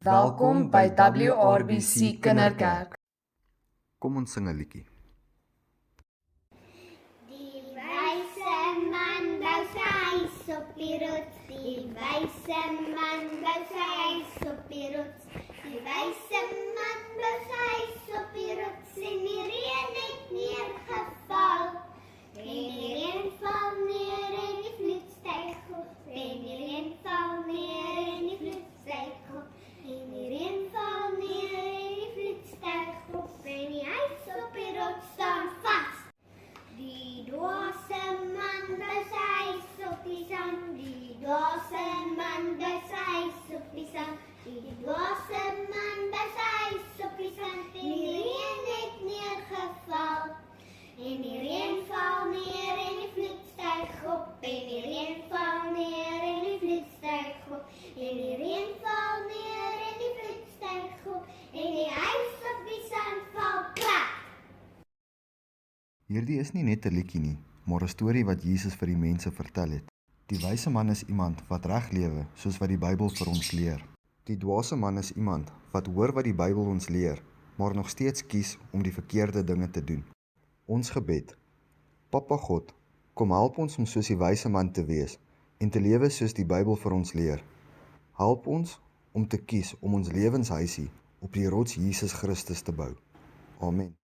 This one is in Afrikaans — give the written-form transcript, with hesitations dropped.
Welkom by WRBC Kinderkerk. Kom ons sing 'n liedjie. Die wyse man bou sy huis op die rots. Die wyse man bou sy huis op die rots. Die wyse man bou sy huis op die rots. En die reën het neergeval. En die reën val neer en die vloed styg op. En die reën val neer en die vloed styg op. En die reën val neer en die vloed styg op. En die huis op die rots staan vas. Die dwaase man bou sy huis op die sand. Die dwaase man bou sy huis op die sand. Die dwaase man bou sy huis op die sand. En die reën het neergeval. En die reën val neer en die vloed styg op. En die reën val neer en die vloed styg op. En die reën val neer en die vloed styg op. En die huis op die sand val plat. Hierdie is nie net 'n liedjie nie, maar 'n storie wat Jesus vir die mense vertel het. Die wyse man is iemand wat reg lewe, soos wat die Bybel vir ons leer. Die dwaase man is iemand wat hoor wat die Bybel ons leer, maar nog steeds kies om die verkeerde dinge te doen. Ons gebed. Papa God, kom help ons om soos die wyse man te wees en te lewe soos die Bybel vir ons leer. Help ons om te kies om ons lewenshuisie op die rots Jesus Christus te bou. Amen.